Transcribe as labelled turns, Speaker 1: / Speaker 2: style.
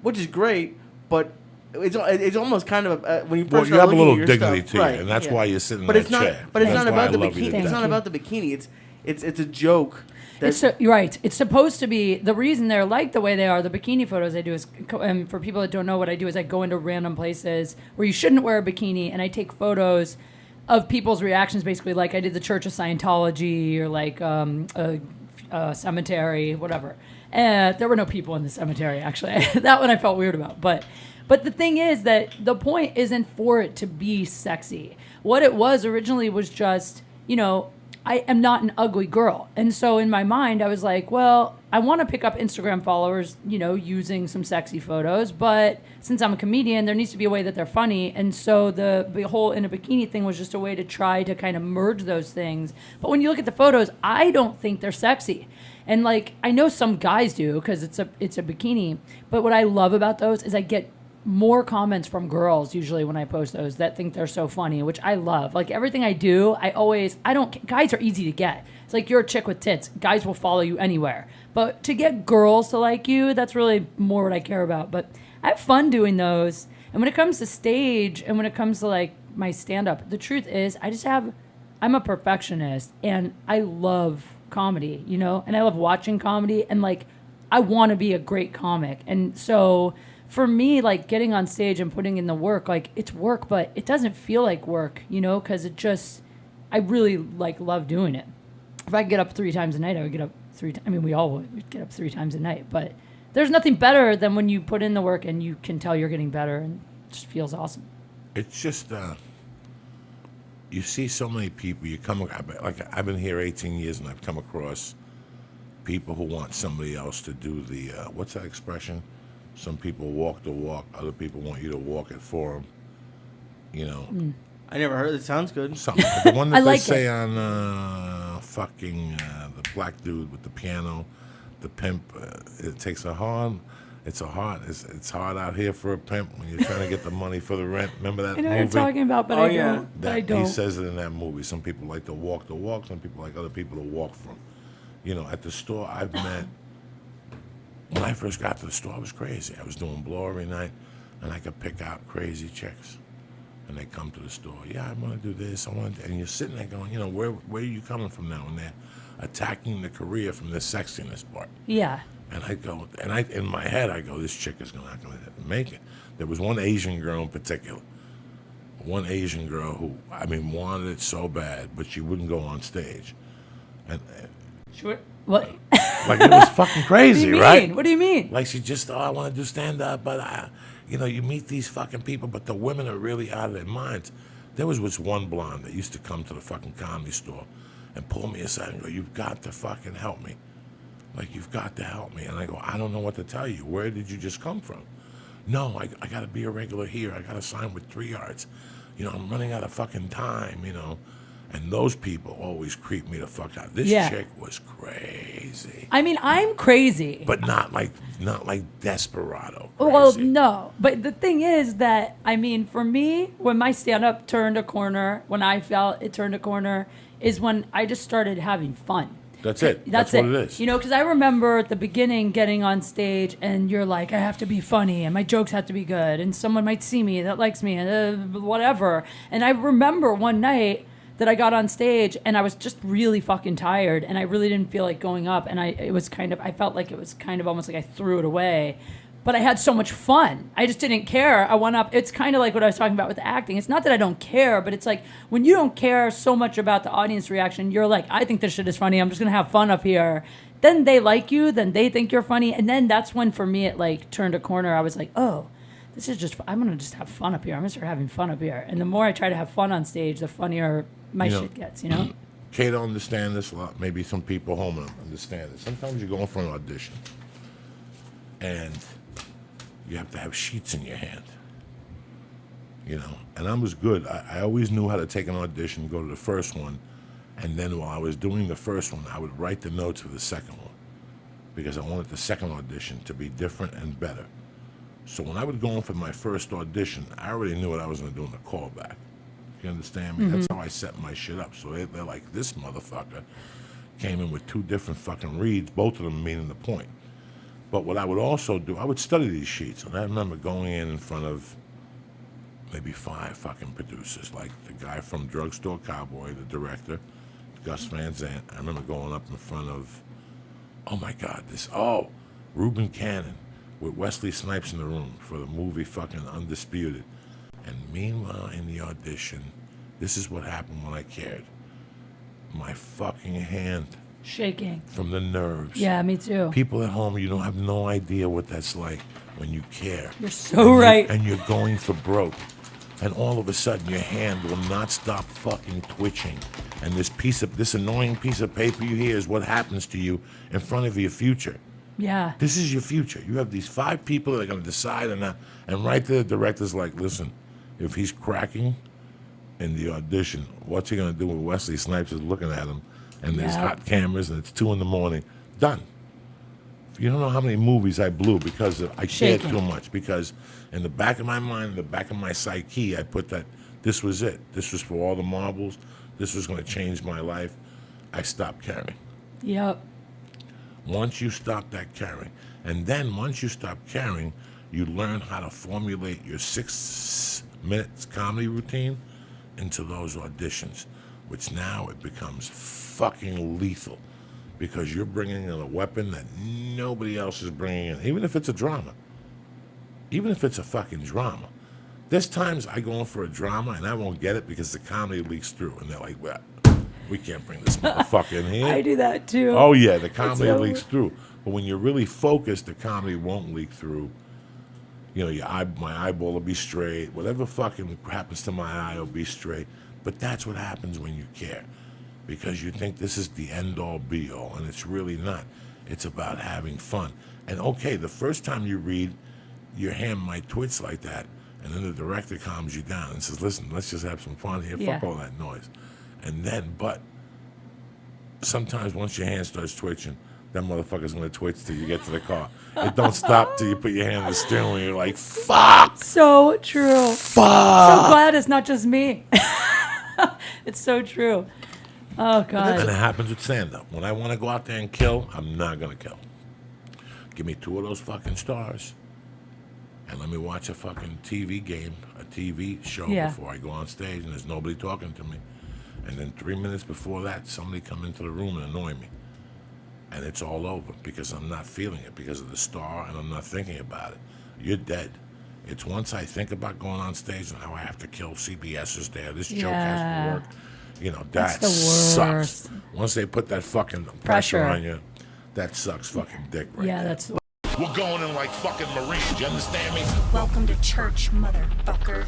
Speaker 1: which is great, but it's almost kind of when you
Speaker 2: Well,
Speaker 1: first
Speaker 2: you
Speaker 1: start
Speaker 2: have a
Speaker 1: looking
Speaker 2: little
Speaker 1: at your
Speaker 2: dignity
Speaker 1: stuff,
Speaker 2: to you,
Speaker 1: right,
Speaker 2: and that's why you're sitting
Speaker 1: but
Speaker 2: in
Speaker 1: it's
Speaker 2: that
Speaker 1: not.
Speaker 2: chair.
Speaker 1: But it's
Speaker 2: That's
Speaker 1: not
Speaker 2: why I
Speaker 1: about the
Speaker 2: love you to
Speaker 1: bikini. It's
Speaker 2: death.
Speaker 1: not about the bikini. It's a joke.
Speaker 3: You're right. It's supposed to be the reason they're like the way they are. The bikini photos I do is, and for people that don't know what I do, is I go into random places where you shouldn't wear a bikini, and I take photos of people's reactions. Basically, like I did the Church of Scientology or like a cemetery, whatever. There were no people in the cemetery actually. That one I felt weird about, but the thing is that the point isn't for it to be sexy. What it was originally was just, I am not an ugly girl. And so in my mind, I was like, well, I want to pick up Instagram followers, using some sexy photos. But since I'm a comedian, there needs to be a way that they're funny. And so the whole in a bikini thing was just a way to try to kind of merge those things. But when you look at the photos, I don't think they're sexy. And like, I know some guys do because it's a bikini. But what I love about those is I get more comments from girls usually when I post those that think they're so funny, which I love. Like everything I do, guys are easy to get. It's like you're a chick with tits. Guys will follow you anywhere. But to get girls to like you, that's really more what I care about. But I have fun doing those. And when it comes to stage and when it comes to like my stand-up, the truth is I'm a perfectionist and I love comedy, and I love watching comedy and like I want to be a great comic. And so for me, like getting on stage and putting in the work, like it's work, but it doesn't feel like work, because I really like love doing it. If I could get up 3 times a night, I would get up 3 times. I mean, we all would get up 3 times a night, but there's nothing better than when you put in the work and you can tell you're getting better and it just feels awesome.
Speaker 2: It's just, you see so many people, I've been here 18 years and I've come across people who want somebody else to do the, what's that expression? Some people walk the walk, other people want you to walk it for them,
Speaker 1: I never heard it. Sounds good.
Speaker 2: Something. The one that
Speaker 3: like
Speaker 2: they say on the black dude with the piano, the pimp, it takes it's hard out here for a pimp when you're trying to get the money for the rent. Remember that movie?
Speaker 3: I know what you're talking about, but I don't.
Speaker 2: He says it in that movie. Some people like to walk the walk, some people like other people to walk from. At the store I've met, when I first got to the store, I was crazy. I was doing blow every night, and I could pick out crazy chicks. And they come to the store. Yeah, I want to do this. And you're sitting there going, where are you coming from now? And they're attacking the career from the sexiness part.
Speaker 3: Yeah.
Speaker 2: And I go, in my head, I go, this chick is not going to make it. There was one Asian girl in particular. One Asian girl who, wanted it so bad, but she wouldn't go on stage. And
Speaker 3: Sure. What?
Speaker 2: Like it was fucking crazy, right?
Speaker 3: What do you mean?
Speaker 2: Like she just, I want to do stand-up, but you meet these fucking people, but the women are really out of their minds. There was this one blonde that used to come to the fucking comedy store and pull me aside and go, you've got to fucking help me. Like, you've got to help me. And I go, I don't know what to tell you. Where did you just come from? No, I got to be a regular here. I got to sign with 3 Yards. I'm running out of fucking time, And those people always creep me the fuck out. This chick was crazy.
Speaker 3: I'm crazy.
Speaker 2: But not like desperado crazy.
Speaker 3: Well, no. But the thing is that, for me, when my stand-up turned a corner, when I felt it turned a corner, is when I just started having fun.
Speaker 2: That's it. That's what it is.
Speaker 3: Because I remember at the beginning getting on stage and you're like, I have to be funny and my jokes have to be good and someone might see me that likes me and whatever. And I remember one night that I got on stage and I was just really fucking tired and I really didn't feel like going up and I felt like it was kind of almost like I threw it away. But I had so much fun. I just didn't care. I went up. It's kind of like what I was talking about with the acting. It's not that I don't care, but it's like when you don't care so much about the audience reaction, you're like, I think this shit is funny. I'm just going to have fun up here. Then they like you. Then they think you're funny. And then that's when, for me, it like turned a corner. I was like, oh, this is just, I'm going to just have fun up here. I'm going to start having fun up here. And the more I try to have fun on stage, the funnier my shit gets,
Speaker 2: Kay don't understand this a lot. Maybe some people home don't understand it. Sometimes you go for an audition and you have to have sheets in your hand, And I was good. I always knew how to take an audition, go to the first one, and then while I was doing the first one, I would write the notes for the second one because I wanted the second audition to be different and better. So when I would go in for my first audition, I already knew what I was going to do in the callback. You understand me? Mm-hmm. That's how I set my shit up. So they're like, this motherfucker came in with 2 different fucking reads, both of them meaning the point. But what I would also do, I would study these sheets. And I remember going in front of maybe 5 fucking producers, like the guy from Drugstore Cowboy, the director, Gus Van Zandt. I remember going up in front of, oh my God, Reuben Cannon with Wesley Snipes in the room for the movie fucking Undisputed. And meanwhile, in the audition, this is what happened when I cared. My fucking hand
Speaker 3: Shaking.
Speaker 2: from the nerves.
Speaker 3: Yeah, me too.
Speaker 2: People at home, you don't have no idea what that's like when you care.
Speaker 3: You're so right.
Speaker 2: And you're going for broke. And all of a sudden, your hand will not stop fucking twitching. And this annoying piece of paper you hear is what happens to you in front of your future.
Speaker 3: Yeah.
Speaker 2: This is your future. You have these 5 people that are going to decide on that. And right there, the director's like, listen, if he's cracking in the audition, what's he going to do with Wesley Snipes is looking at him, and there's hot cameras, and it's 2 a.m. Done. You don't know how many movies I blew because I cared too much. Because in the back of my mind, in the back of my psyche, I put that this was it. This was for all the marbles. This was going to change my life. I stopped caring.
Speaker 3: Yep.
Speaker 2: Once you stop that caring, and then once you stop caring, you learn how to formulate your 6 minutes comedy routine into those auditions, which now it becomes fucking lethal because you're bringing in a weapon that nobody else is bringing in, even if it's a drama. Even if it's a fucking drama. There's times I go in for a drama and I won't get it because the comedy leaks through, and they're like, well, we can't bring this motherfucker in here.
Speaker 3: I do that too.
Speaker 2: Oh, yeah, the comedy leaks through. But when you're really focused, the comedy won't leak through. You know, my eyeball will be straight. Whatever fucking happens to my eye will be straight. But that's what happens when you care. Because you think this is the end-all, be-all, and it's really not. It's about having fun. And, okay, the first time you read, your hand might twitch like that, and then the director calms you down and says, listen, let's just have some fun here.
Speaker 3: Yeah.
Speaker 2: Fuck all that noise. And then, but sometimes once your hand starts twitching, that motherfucker's going to twitch till you get to the car. It don't stop till you put your hand on the steering wheel. You're like, fuck.
Speaker 3: So true.
Speaker 2: Fuck.
Speaker 3: So glad it's not just me. It's so true. Oh, God.
Speaker 2: And it happens with stand-up. When I want to go out there and kill, I'm not going to kill. Give me 2 of those fucking stars, and let me watch a fucking TV game, a TV show before I go on stage, and there's nobody talking to me. And then 3 minutes before that, somebody come into the room and annoy me. And it's all over because I'm not feeling it because of the star, and I'm not thinking about it. You're dead. It's once I think about going on stage and how I have to kill CBS is there, this joke has to work. You know, that sucks. Once they put that fucking pressure on you, that sucks fucking dick right there.
Speaker 3: That's the
Speaker 2: We're going in like fucking Marines, you understand me?
Speaker 4: Welcome to church, motherfucker.